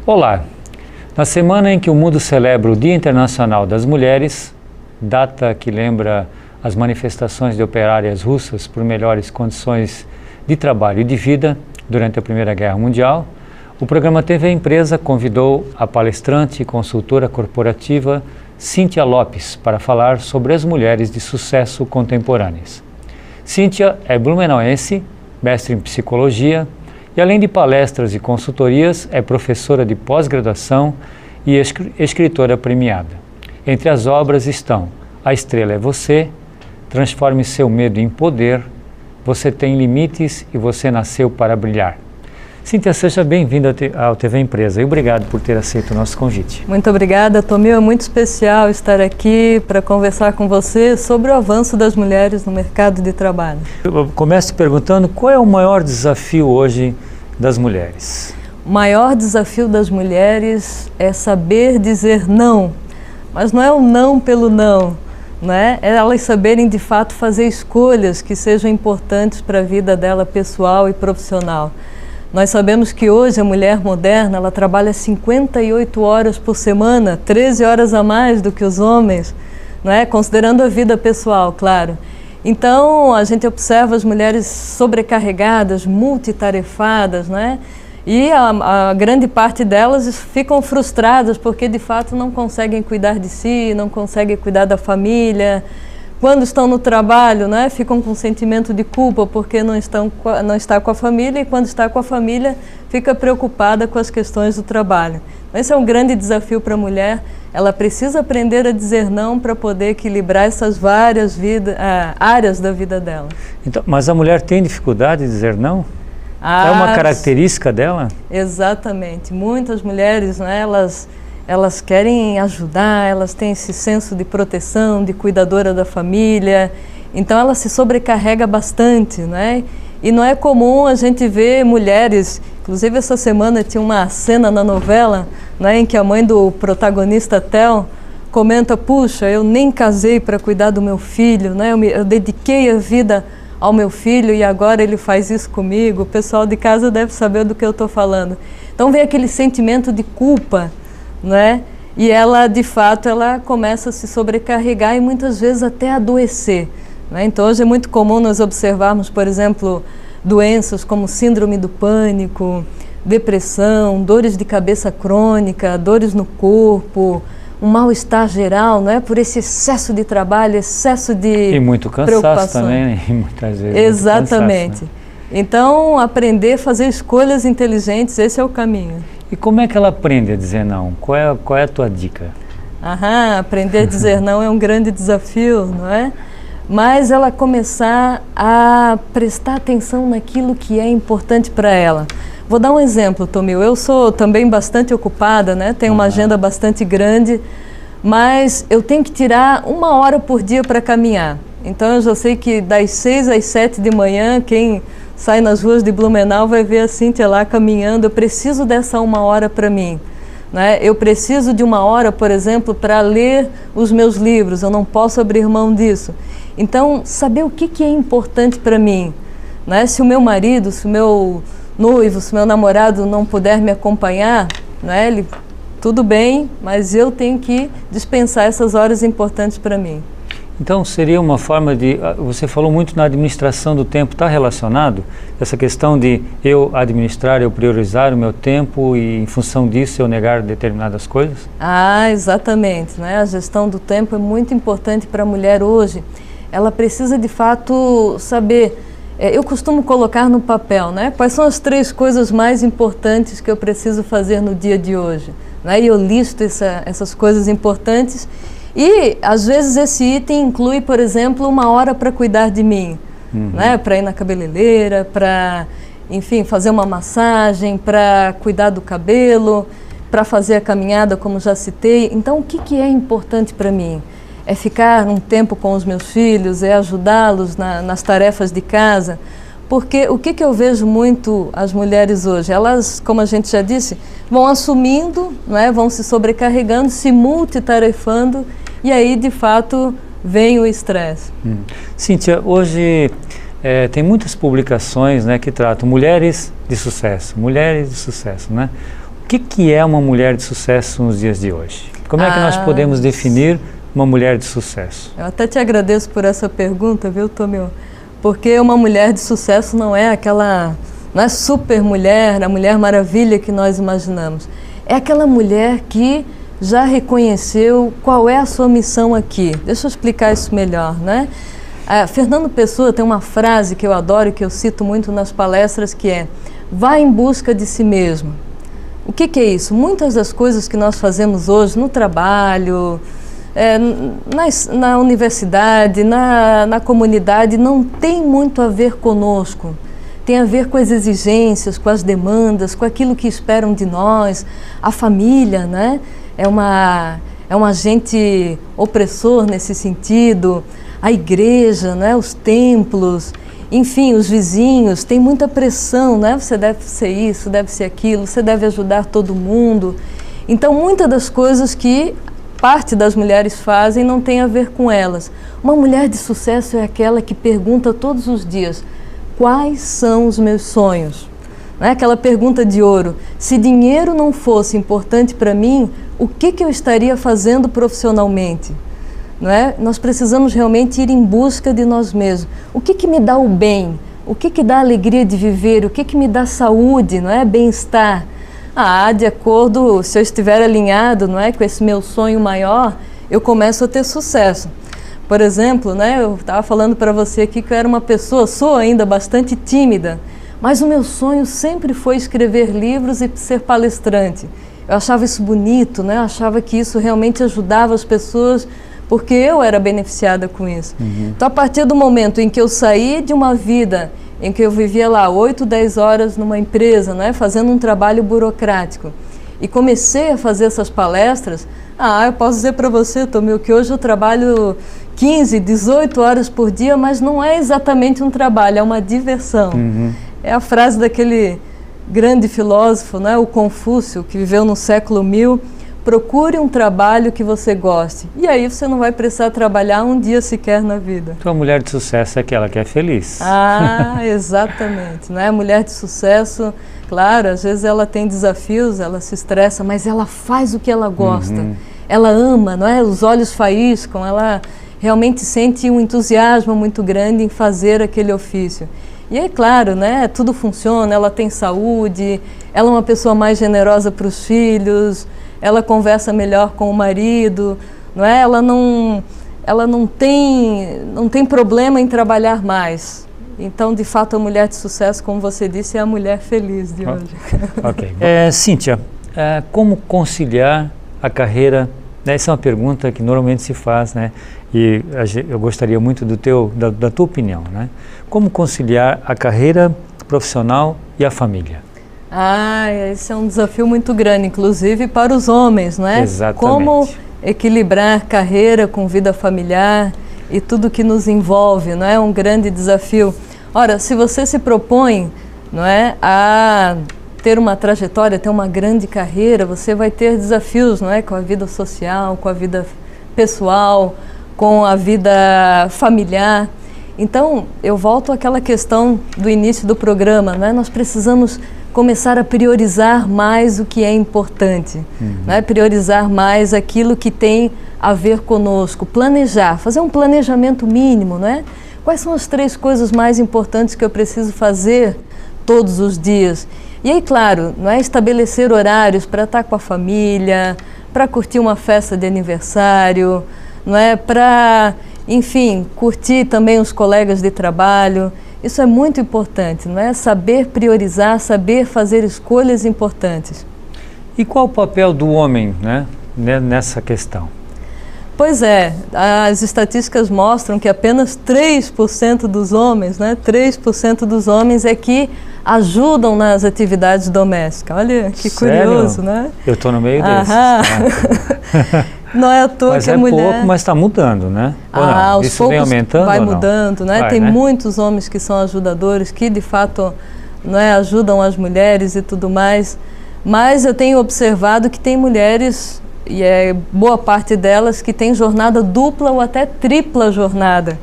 Olá! Na semana em que o mundo celebra o Dia Internacional das Mulheres, data que lembra as manifestações de operárias russas por melhores condições de trabalho e de vida durante a Primeira Guerra Mundial, o programa TV Empresa convidou a palestrante e consultora corporativa Cíntia Lopes para falar sobre as mulheres de sucesso contemporâneas. Cíntia é blumenauense, mestre em psicologia, e além de palestras e consultorias, é professora de pós-graduação e escritora premiada. Entre as obras estão A Estrela é Você, Transforme Seu Medo em Poder, Você Tem Limites e Você Nasceu para Brilhar. Cíntia, seja bem-vinda ao TV Empresa e obrigado por ter aceito o nosso convite. Muito obrigada, Tomil. É muito especial estar aqui para conversar com você sobre o avanço das mulheres no mercado de trabalho. Eu começo perguntando qual é o maior desafio hoje das mulheres? O maior desafio das mulheres é saber dizer não, mas não é o não pelo não, né? É elas saberem de fato fazer escolhas que sejam importantes para a vida dela pessoal e profissional. Nós sabemos que hoje a mulher moderna, ela trabalha 58 horas por semana, 13 horas a mais do que os homens, não é? Considerando a vida pessoal, claro. Então, a gente observa as mulheres sobrecarregadas, multitarefadas, né? E a grande parte delas ficam frustradas porque, de fato, não conseguem cuidar de si, não conseguem cuidar da família. Quando estão no trabalho, né, ficam com sentimento de culpa porque não está com a família, e quando está com a família, fica preocupada com as questões do trabalho. Esse é um grande desafio para a mulher. Ela precisa aprender a dizer não para poder equilibrar essas várias áreas da vida dela. Então, mas a mulher tem dificuldade de dizer não? É uma característica dela? Exatamente. Muitas mulheres, né, elas querem ajudar, elas têm esse senso de proteção, de cuidadora da família, então ela se sobrecarrega bastante, né? E não é comum a gente ver mulheres, inclusive essa semana tinha uma cena na novela, né, em que a mãe do protagonista, Theo, comenta: puxa, eu nem casei para cuidar do meu filho, né? Eu dediquei a vida ao meu filho e agora ele faz isso comigo. O pessoal de casa deve saber do que eu estou falando. Então vem aquele sentimento de culpa, né? E ela, de fato, ela começa a se sobrecarregar e muitas vezes até adoecer, né? Então hoje é muito comum nós observarmos, por exemplo, doenças como síndrome do pânico, depressão, dores de cabeça crônica, dores no corpo, um mal-estar geral, não é? Por esse excesso de trabalho, excesso de e muito cansaço também, né? E muitas vezes exatamente. Cansaço, né? Então, aprender a fazer escolhas inteligentes, esse é o caminho. E como é que ela aprende a dizer não? Qual é a tua dica? Aprender a dizer não é um grande desafio, não é? Mas ela começar a prestar atenção naquilo que é importante para ela. Vou dar um exemplo, Tomil. Eu sou também bastante ocupada, né? Tenho uma agenda bastante grande, mas eu tenho que tirar 1 hora por dia para caminhar. Então eu já sei que das 6 às 7 de manhã, quem sai nas ruas de Blumenau vai ver a Cíntia lá caminhando. Eu preciso dessa 1 hora para mim, né? Eu preciso de 1 hora, por exemplo, para ler os meus livros. Eu não posso abrir mão disso. Então, saber o que é importante para mim, né? Se o meu marido, se o meu noivo, se o meu namorado não puder me acompanhar, né? Tudo bem, mas eu tenho que dispensar essas horas importantes para mim. Então, seria uma forma de... Você falou muito na administração do tempo, está relacionado? Essa questão de eu administrar, eu priorizar o meu tempo e, em função disso, eu negar determinadas coisas? Exatamente, né? A gestão do tempo é muito importante para a mulher hoje. Ela precisa, de fato, saber... eu costumo colocar no papel, né? Quais são as 3 coisas mais importantes que eu preciso fazer no dia de hoje, né? E eu listo essas coisas importantes. E, às vezes, esse item inclui, por exemplo, 1 hora para cuidar de mim, né? Para ir na cabeleireira, para, enfim, fazer uma massagem, para cuidar do cabelo, para fazer a caminhada, como já citei. Então, o que é importante para mim? É ficar um tempo com os meus filhos, é ajudá-los nas tarefas de casa. Porque o que eu vejo muito as mulheres hoje? Elas, como a gente já disse, vão assumindo, não é? Vão se sobrecarregando, se multitarefando, e aí, de fato, vem o estresse. Cíntia, hoje tem muitas publicações, né, que tratam mulheres de sucesso, né? O que é uma mulher de sucesso nos dias de hoje? Como é que nós podemos definir uma mulher de sucesso? Eu até te agradeço por essa pergunta, viu, Tomil? Porque uma mulher de sucesso não é aquela, não é super mulher, a Mulher Maravilha que nós imaginamos. É aquela mulher que já reconheceu qual é a sua missão aqui. Deixa eu explicar isso melhor, né? Fernando Pessoa tem uma frase que eu adoro e que eu cito muito nas palestras, que é: vá em busca de si mesmo. O que é isso? Muitas das coisas que nós fazemos hoje no trabalho, na universidade, na comunidade, não tem muito a ver conosco. Tem a ver com as exigências, com as demandas, com aquilo que esperam de nós. A família, né? É um agente opressor nesse sentido. A igreja, né? Os templos, enfim, os vizinhos, tem muita pressão, né? Você deve ser isso, deve ser aquilo, você deve ajudar todo mundo. Então, muitas das coisas que parte das mulheres fazem não tem a ver com elas. Uma mulher de sucesso é aquela que pergunta todos os dias: quais são os meus sonhos? Não é aquela pergunta de ouro: se dinheiro não fosse importante para mim, o que eu estaria fazendo profissionalmente? Não é? Nós precisamos realmente ir em busca de nós mesmos. O que me dá o bem? O que dá alegria de viver? O que me dá saúde, não é? Bem-estar? De acordo, se eu estiver alinhado, não é, com esse meu sonho maior, eu começo a ter sucesso. Por exemplo, né, eu estava falando para você aqui que eu era uma pessoa, sou ainda bastante tímida, mas o meu sonho sempre foi escrever livros e ser palestrante. Eu achava isso bonito, né? Eu achava que isso realmente ajudava as pessoas, porque eu era beneficiada com isso. Então, a partir do momento em que eu saí de uma vida em que eu vivia lá 8, 10 horas numa empresa, né, fazendo um trabalho burocrático, e comecei a fazer essas palestras, eu posso dizer para você, Tomil, que hoje eu trabalho 15, 18 horas por dia, mas não é exatamente um trabalho, é uma diversão. É a frase daquele grande filósofo, né, o Confúcio, que viveu no século 1000, procure um trabalho que você goste. E aí você não vai precisar trabalhar um dia sequer na vida. Então a mulher de sucesso é aquela que é feliz. Exatamente. Né? A mulher de sucesso, claro, às vezes ela tem desafios, ela se estressa, mas ela faz o que ela gosta. Ela ama, não é? Os olhos faíscam, ela realmente sente um entusiasmo muito grande em fazer aquele ofício. E aí, claro, né, tudo funciona, ela tem saúde, ela é uma pessoa mais generosa para os filhos, ela conversa melhor com o marido, não é? Ela não tem problema em trabalhar mais. Então, de fato, a mulher de sucesso, como você disse, é a mulher feliz de hoje. Ok. Cíntia, como conciliar a carreira? Essa é uma pergunta que normalmente se faz, né? E eu gostaria muito da tua opinião, né? Como conciliar a carreira profissional e a família? Esse é um desafio muito grande, inclusive para os homens, não é? Exatamente. Como equilibrar carreira com vida familiar e tudo que nos envolve, não é? Um grande desafio. Ora, se você se propõe, não é, a ter uma trajetória, ter uma grande carreira, você vai ter desafios, não é? Com a vida social, com a vida pessoal, com a vida familiar. Então, eu volto àquela questão do início do programa, não é? Nós precisamos começar a priorizar mais o que é importante, né? Priorizar mais aquilo que tem a ver conosco, planejar, fazer um planejamento mínimo, né? Quais são as 3 coisas mais importantes que eu preciso fazer todos os dias? E aí, claro, não é, estabelecer horários para estar com a família, para curtir uma festa de aniversário, não é, para, enfim, curtir também os colegas de trabalho. Isso é muito importante, não é? Saber priorizar, saber fazer escolhas importantes. E qual o papel do homem, né, nessa questão? Pois é, as estatísticas mostram que apenas 3% dos homens, né, 3% dos homens é que ajudam nas atividades domésticas. Olha que curioso, né? Eu estou no meio desses. Não é à toa mas que a mulher... Mas é pouco, mas está mudando, né? Ou não? Isso vem aumentando vai ou não? mudando, né? Tem muitos homens que são ajudadores, que de fato, não é, ajudam as mulheres e tudo mais. Mas eu tenho observado que tem mulheres e é boa parte delas que tem jornada dupla ou até tripla jornada.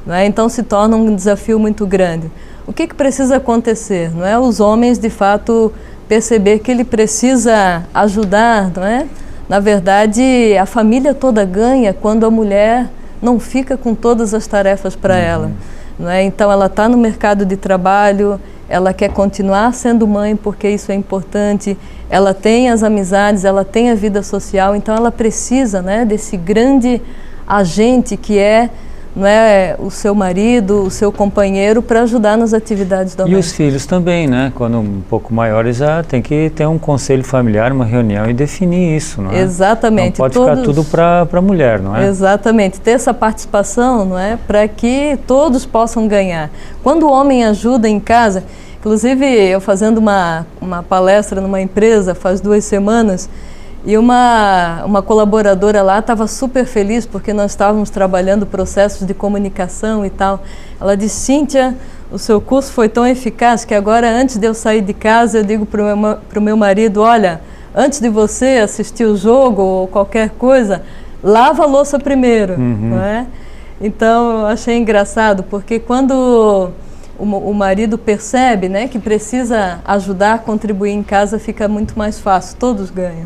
Né? Então se torna um desafio muito grande. O que precisa acontecer? Não é? Os homens, de fato, perceber que ele precisa ajudar, não é? Na verdade, a família toda ganha quando a mulher não fica com todas as tarefas para ela. Não é? Então, ela está no mercado de trabalho, ela quer continuar sendo mãe porque isso é importante, ela tem as amizades, ela tem a vida social, então ela precisa, né, desse grande agente que é, não é, o seu marido, o seu companheiro, para ajudar nas atividades domésticas. E os filhos também, né? Quando um pouco maiores, já tem que ter um conselho familiar, uma reunião e definir isso, não é? Exatamente. Não pode ficar tudo para a mulher, não é? Exatamente. Ter essa participação, não é? Para que todos possam ganhar. Quando o homem ajuda em casa, inclusive eu fazendo uma palestra numa empresa faz 2 semanas, e uma colaboradora lá estava super feliz porque nós estávamos trabalhando processos de comunicação e tal. Ela disse: Cíntia, o seu curso foi tão eficaz que agora, antes de eu sair de casa, eu digo para o meu marido: olha, antes de você assistir o jogo ou qualquer coisa, lava a louça primeiro. Não é? Então, eu achei engraçado, porque quando o marido percebe, né, que precisa ajudar, contribuir em casa, fica muito mais fácil, todos ganham.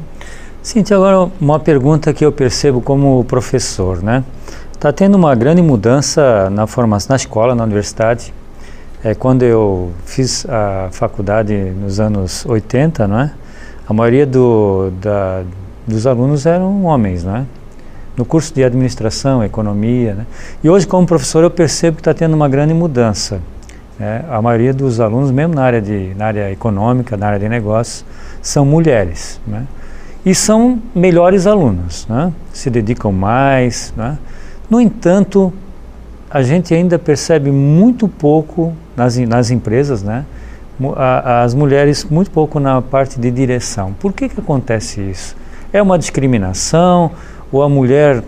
Cíntia, agora uma pergunta que eu percebo como professor, né? Está tendo uma grande mudança na formação, na escola, na universidade. Quando eu fiz a faculdade nos anos 80, não é? A maioria dos alunos eram homens, não é? No curso de administração, economia, né? E hoje, como professor, eu percebo que está tendo uma grande mudança. A maioria dos alunos, mesmo na área econômica, na área de negócios, são mulheres, né? E são melhores alunos, né? Se dedicam mais, né? No entanto, a gente ainda percebe muito pouco nas empresas, né? As mulheres muito pouco na parte de direção. Por que acontece isso? É uma discriminação? Ou a mulher...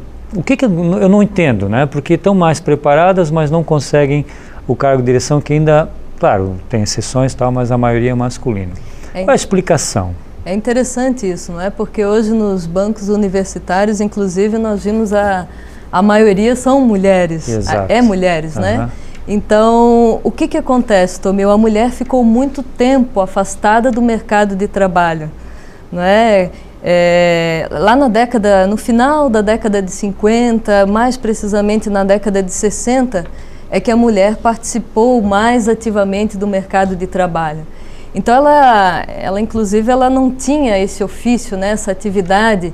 eu não entendo, né? Porque estão mais preparadas, mas não conseguem o cargo de direção, que ainda, claro, tem exceções e tal, mas a maioria é masculina. Qual é a explicação? É interessante isso, não é? Porque hoje nos bancos universitários, inclusive, nós vimos a maioria são mulheres. Exato. Mulheres, né? Então, o que acontece, Tomeu? A mulher ficou muito tempo afastada do mercado de trabalho, não é? Lá no final da década de 50, mais precisamente na década de 60, é que a mulher participou mais ativamente do mercado de trabalho. Então ela inclusive ela não tinha esse ofício, né, essa atividade,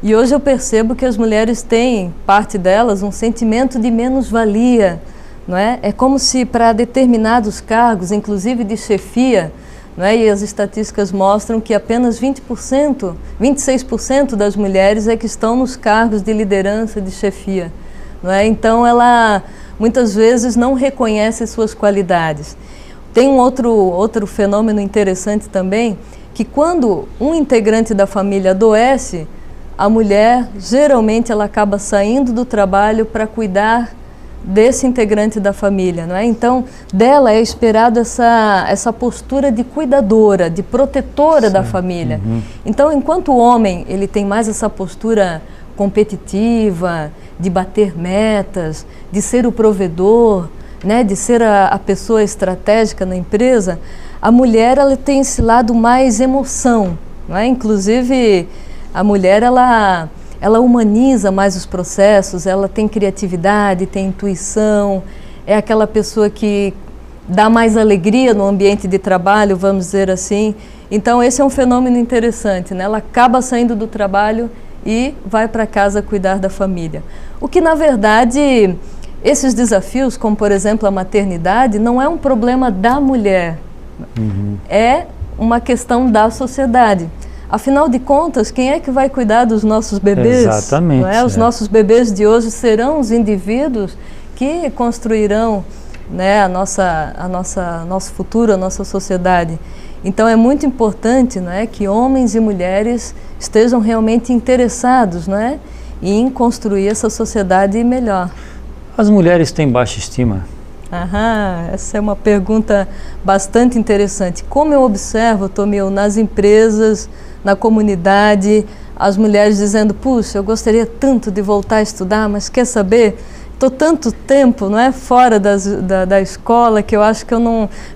e hoje eu percebo que as mulheres têm, parte delas, um sentimento de menos-valia, não é? É como se para determinados cargos, inclusive de chefia, não é? E as estatísticas mostram que apenas 26% das mulheres é que estão nos cargos de liderança, de chefia, não é? Então ela muitas vezes não reconhece suas qualidades. Tem um outro fenômeno interessante também, que quando um integrante da família adoece, a mulher, geralmente, ela acaba saindo do trabalho para cuidar desse integrante da família, não é? Então, dela é esperado essa postura de cuidadora, de protetora da família. Então, enquanto o homem, ele tem mais essa postura competitiva, de bater metas, de ser o provedor, né, de ser a pessoa estratégica na empresa, a mulher ela tem esse lado mais emoção, não é? Inclusive, a mulher ela humaniza mais os processos, ela tem criatividade, tem intuição, é aquela pessoa que dá mais alegria no ambiente de trabalho, vamos dizer assim. Então, esse é um fenômeno interessante, né? Ela acaba saindo do trabalho e vai para casa cuidar da família. O que, na verdade... Esses desafios, como por exemplo a maternidade, não é um problema da mulher, é uma questão da sociedade. Afinal de contas, quem é que vai cuidar dos nossos bebês? Exatamente. Não é? Os nossos bebês de hoje serão os indivíduos que construirão, né, nosso futuro, a nossa sociedade. Então é muito importante, não é, que homens e mulheres estejam realmente interessados, não é, em construir essa sociedade melhor. As mulheres têm baixa estima? Essa é uma pergunta bastante interessante. Como eu observo, Tomeu, nas empresas, na comunidade, as mulheres dizendo, puxa, eu gostaria tanto de voltar a estudar, mas quer saber, estou tanto tempo, não é, fora da escola que eu acho que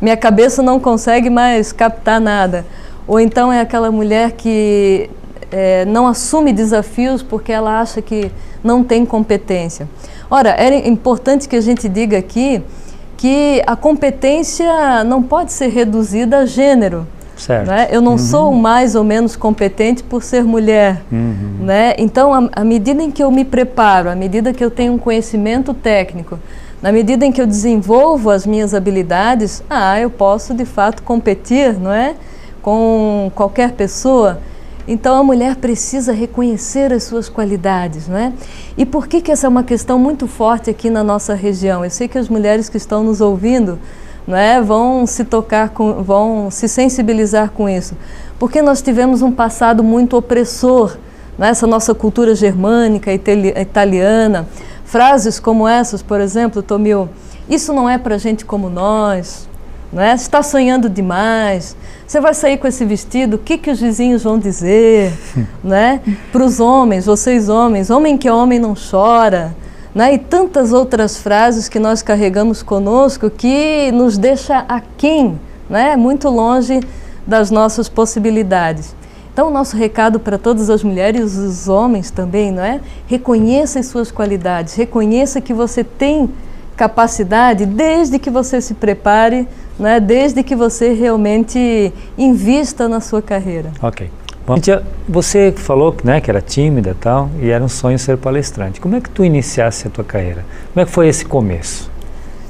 minha cabeça não consegue mais captar nada. Ou então é aquela mulher que não assume desafios porque ela acha que não tem competência. Ora, é importante que a gente diga aqui que a competência não pode ser reduzida a gênero. Certo. Né? Eu não sou mais ou menos competente por ser mulher. Né? Então, à medida em que eu me preparo, à medida que eu tenho um conhecimento técnico, na medida em que eu desenvolvo as minhas habilidades, eu posso de fato competir, não é? Com qualquer pessoa. Então a mulher precisa reconhecer as suas qualidades, não é? E por que essa é uma questão muito forte aqui na nossa região? Eu sei que as mulheres que estão nos ouvindo, não é, vão vão se sensibilizar com isso. Porque nós tivemos um passado muito opressor, não é? Essa nossa cultura germânica, italiana. Frases como essas, por exemplo, Tomil, isso não é para gente como nós, não é? Você está sonhando demais, você vai sair com esse vestido, o que os vizinhos vão dizer? Né? Para os homens, vocês homens, homem que é homem não chora. Né? E tantas outras frases que nós carregamos conosco que nos deixa aquém, né? Muito longe das nossas possibilidades. Então o nosso recado para todas as mulheres e os homens também, não é? Reconheça as suas qualidades, reconheça que você tem capacidade desde que você se prepare, né? Desde que você realmente invista na sua carreira. Ok. Bom, você falou, né, que era tímida e tal, e era um sonho ser palestrante. Como é que tu iniciasse a tua carreira? Como é que foi esse começo?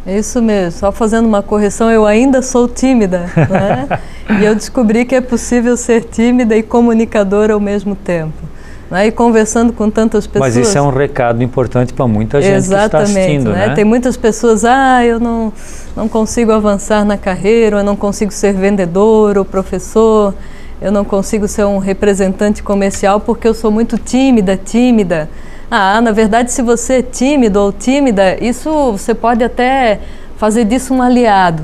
É isso mesmo, só fazendo uma correção, eu ainda sou tímida, né? E eu descobri que é possível ser tímida e comunicadora ao mesmo tempo. Né? E conversando com tantas pessoas... Mas isso é um recado importante para muita gente. Exatamente, que está assistindo, né? Tem muitas pessoas, eu não consigo avançar na carreira, eu não consigo ser vendedor ou professor, eu não consigo ser um representante comercial porque eu sou muito tímida. Na verdade, se você é tímido ou tímida, isso você pode até fazer disso um aliado.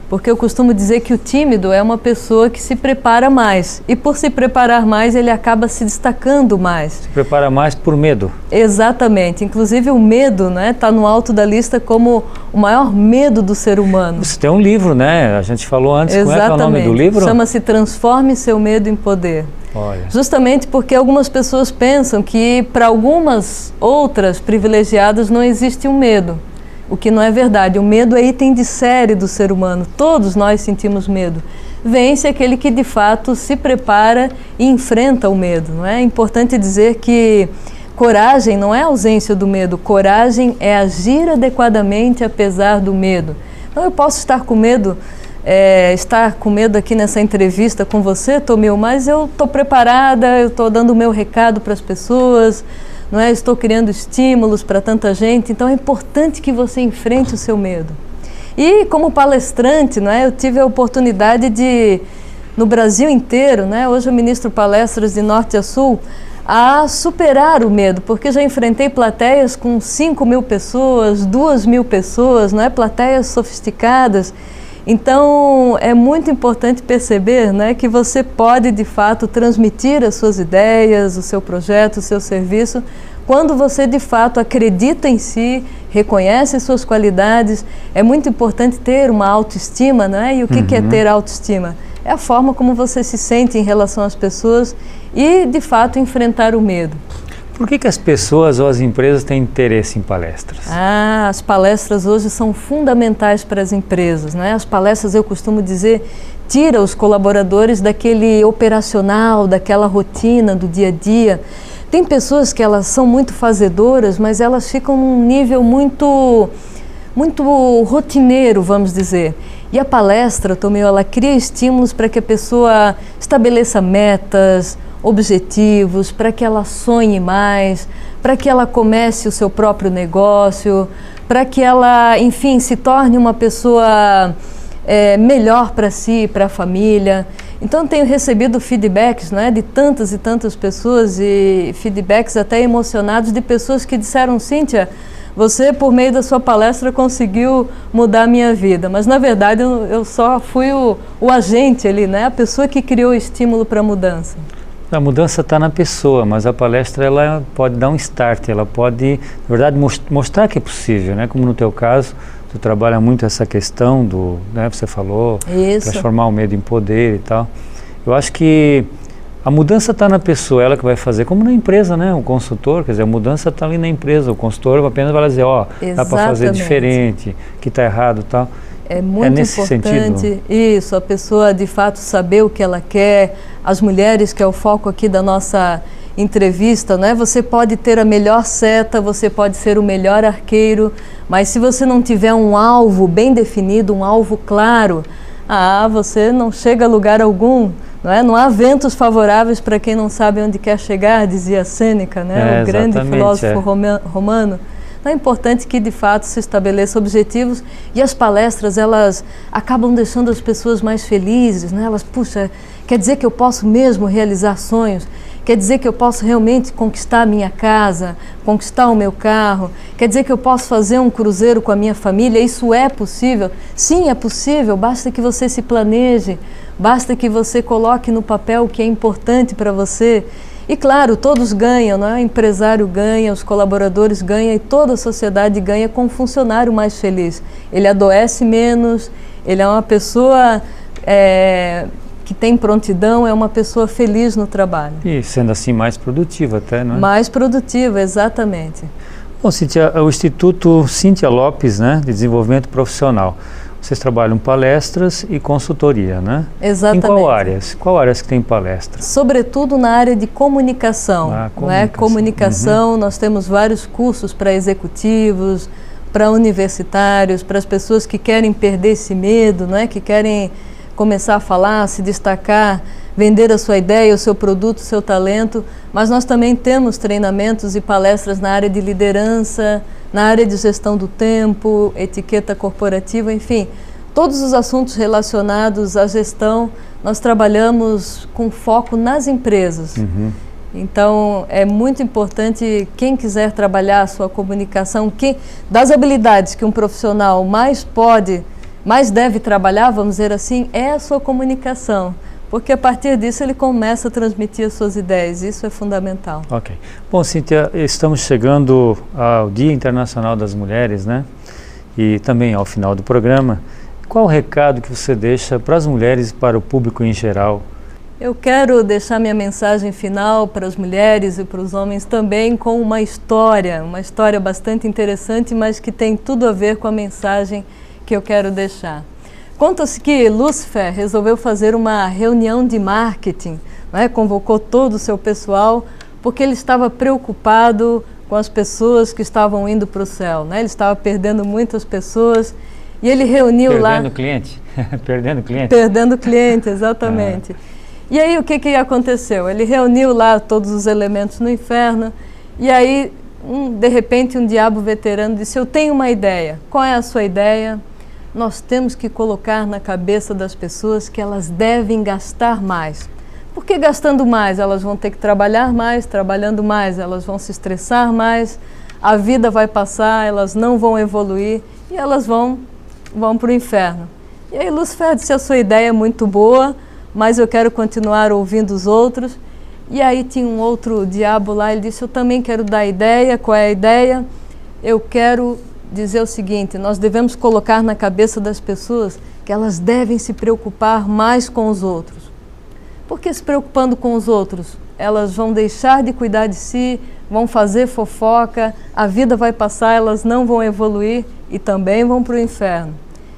Porque eu costumo dizer que o tímido é uma pessoa que se prepara mais. E por se preparar mais, ele acaba se destacando mais. Se prepara mais por medo. Exatamente. Inclusive o medo, né, está no alto da lista como o maior medo do ser humano. Você tem um livro, né? A gente falou antes. Exatamente. Como é que é o nome do livro? Chama-se Transforme Seu Medo em Poder. Olha. Justamente porque algumas pessoas pensam que para algumas outras privilegiadas não existe um medo. O que não é verdade. O medo é item de série do ser humano. Todos nós sentimos medo. Vence aquele que de fato se prepara e enfrenta o medo. Não é? É importante dizer que coragem não é ausência do medo. Coragem é agir adequadamente apesar do medo. Então eu posso estar com medo aqui nessa entrevista com você, Tomil, mas eu estou preparada, eu estou dando o meu recado para as pessoas, não é? Estou criando estímulos para tanta gente, então é importante que você enfrente o seu medo. E como palestrante, não é? Eu tive a oportunidade de, no Brasil inteiro, né? Hoje eu ministro palestras de norte a sul, a superar o medo, porque já enfrentei plateias com 5.000 pessoas, 2.000 pessoas, não é? Plateias sofisticadas. Então, é muito importante perceber, né, que você pode, de fato, transmitir as suas ideias, o seu projeto, o seu serviço, quando você, de fato, acredita em si, reconhece suas qualidades. É muito importante ter uma autoestima, né? E o que é ter autoestima? É a forma como você se sente em relação às pessoas e, de fato, enfrentar o medo. Por que as pessoas ou as empresas têm interesse em palestras? As palestras hoje são fundamentais para as empresas, né? As palestras, eu costumo dizer, tira os colaboradores daquele operacional, daquela rotina do dia a dia. Tem pessoas que elas são muito fazedoras, mas elas ficam num nível muito rotineiro, vamos dizer. E a palestra, Tomil, ela cria estímulos para que a pessoa estabeleça metas, objetivos, para que ela sonhe mais, para que ela comece o seu próprio negócio, para que ela, enfim, se torne uma pessoa melhor para si e para a família. Então, tenho recebido feedbacks, né, de tantas e tantas pessoas, e feedbacks até emocionados de pessoas que disseram: Cíntia, você, por meio da sua palestra, conseguiu mudar a minha vida. Mas, na verdade, eu só fui o agente ali, né, a pessoa que criou o estímulo para a mudança. A mudança está na pessoa, mas a palestra ela pode dar um start, ela pode, na verdade, mostrar que é possível, né? Como no teu caso, tu trabalha muito essa questão do, né, você falou, transformar o medo em poder e tal. Eu acho que a mudança está na pessoa, ela que vai fazer, como na empresa, né? O consultor, quer dizer, a mudança está ali na empresa, o consultor apenas vai dizer, ó, dá para fazer diferente, que está errado e tal. É muito importante isso, a pessoa de fato saber o que ela quer, as mulheres, que é o foco aqui da nossa entrevista, né? Você pode ter a melhor seta, você pode ser o melhor arqueiro, mas se você não tiver um alvo bem definido, um alvo claro, você não chega a lugar algum, não é? Não há ventos favoráveis para quem não sabe onde quer chegar, dizia Sêneca, né? O grande filósofo romano. Então é importante que de fato se estabeleça objetivos, e as palestras elas acabam deixando as pessoas mais felizes, né? Elas, puxa, quer dizer que eu posso mesmo realizar sonhos, quer dizer que eu posso realmente conquistar a minha casa, conquistar o meu carro, quer dizer que eu posso fazer um cruzeiro com a minha família, isso é possível? Sim, é possível, basta que você se planeje, basta que você coloque no papel o que é importante para você. E claro, todos ganham, né? O empresário ganha, os colaboradores ganham e toda a sociedade ganha com um funcionário mais feliz. Ele adoece menos, ele é uma pessoa que tem prontidão, é uma pessoa feliz no trabalho. E sendo assim mais produtiva até, não é? Mais produtiva, exatamente. Bom, Cíntia, o Instituto Cíntia Lopes, né, de Desenvolvimento Profissional. Vocês trabalham palestras e consultoria, né? Exatamente. Em qual áreas? Qual áreas que tem palestra? Sobretudo na área de comunicação. Comunicação, nós temos vários cursos para executivos, para universitários, para as pessoas que querem perder esse medo, né? Que querem começar a falar, se destacar, vender a sua ideia, o seu produto, o seu talento. Mas nós também temos treinamentos e palestras na área de liderança, na área de gestão do tempo, etiqueta corporativa, enfim, todos os assuntos relacionados à gestão, nós trabalhamos com foco nas empresas. Então, é muito importante, quem quiser trabalhar a sua comunicação, das habilidades que um profissional mais deve trabalhar, vamos dizer assim, é a sua comunicação. Porque a partir disso ele começa a transmitir as suas ideias, isso é fundamental. Ok. Bom, Cíntia, estamos chegando ao Dia Internacional das Mulheres, né? E também ao final do programa. Qual o recado que você deixa para as mulheres e para o público em geral? Eu quero deixar minha mensagem final para as mulheres e para os homens também com uma história bastante interessante, mas que tem tudo a ver com a mensagem que eu quero deixar. Conta-se que Lúcifer resolveu fazer uma reunião de marketing, né? Convocou todo o seu pessoal, porque ele estava preocupado com as pessoas que estavam indo para o céu, né? Ele estava perdendo muitas pessoas e ele reuniu lá... Perdendo cliente? Perdendo cliente? Perdendo cliente, exatamente. E aí o que aconteceu? Ele reuniu lá todos os elementos no inferno e aí, de repente, um diabo veterano disse, eu tenho uma ideia. Qual é a sua ideia? Nós temos que colocar na cabeça das pessoas que elas devem gastar mais. Porque gastando mais, elas vão ter que trabalhar mais, trabalhando mais, elas vão se estressar mais, a vida vai passar, elas não vão evoluir e elas vão para o inferno. E aí Lúcifer disse, a sua ideia é muito boa, mas eu quero continuar ouvindo os outros. E aí tinha um outro diabo lá, ele disse, eu também quero dar ideia. Qual é a ideia? Eu quero dizer o seguinte, nós devemos colocar na cabeça das pessoas que elas devem se preocupar mais com os outros. Porque se preocupando com os outros, elas vão deixar de cuidar de si, vão fazer fofoca, a vida vai passar, elas não vão evoluir e também vão para o inferno.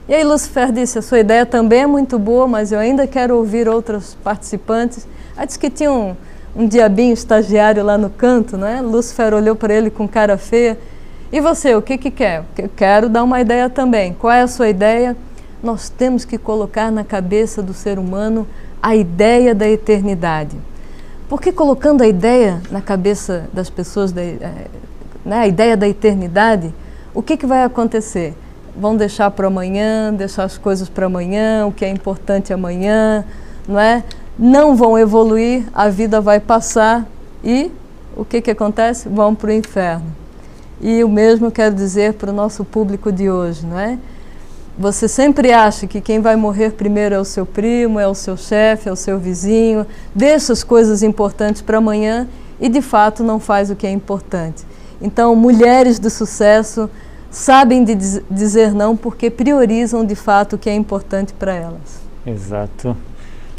E aí Lúcifer disse, a sua ideia também é muito boa, mas eu ainda quero ouvir outros participantes. Aí disse que tinha um diabinho estagiário lá no canto, né? Lúcifer olhou para ele com cara feia. E você, o que quer? Eu quero dar uma ideia também. Qual é a sua ideia? Nós temos que colocar na cabeça do ser humano a ideia da eternidade. Porque colocando a ideia na cabeça das pessoas, a ideia da eternidade, o que vai acontecer? Vão deixar para amanhã, deixar as coisas para amanhã, o que é importante amanhã, não é? Não vão evoluir, a vida vai passar e o que acontece? Vão para o inferno. E o mesmo eu quero dizer para o nosso público de hoje, não é? você sempre acha que quem vai morrer primeiro é o seu primo, é o seu chefe, é o seu vizinho, deixa as coisas importantes para amanhã e de fato não faz o que é importante. Então, mulheres de sucesso sabem dizer não porque priorizam de fato o que é importante para elas. Exato.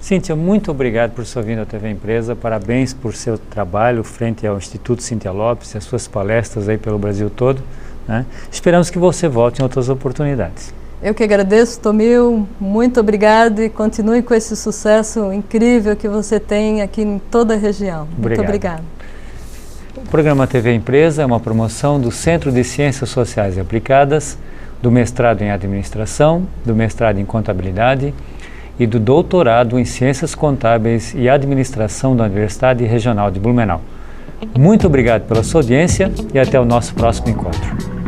Cíntia, muito obrigado por sua vinda à TV Empresa, parabéns por seu trabalho frente ao Instituto Cíntia Lopes e as suas palestras aí pelo Brasil todo, né? Esperamos que você volte em outras oportunidades. Eu que agradeço, Tomil, muito obrigado e continue com esse sucesso incrível que você tem aqui em toda a região. Muito obrigado. O programa TV Empresa é uma promoção do Centro de Ciências Sociais e Aplicadas, do mestrado em Administração, do mestrado em Contabilidade e do doutorado em Ciências Contábeis e Administração da Universidade Regional de Blumenau. Muito obrigado pela sua audiência e até o nosso próximo encontro.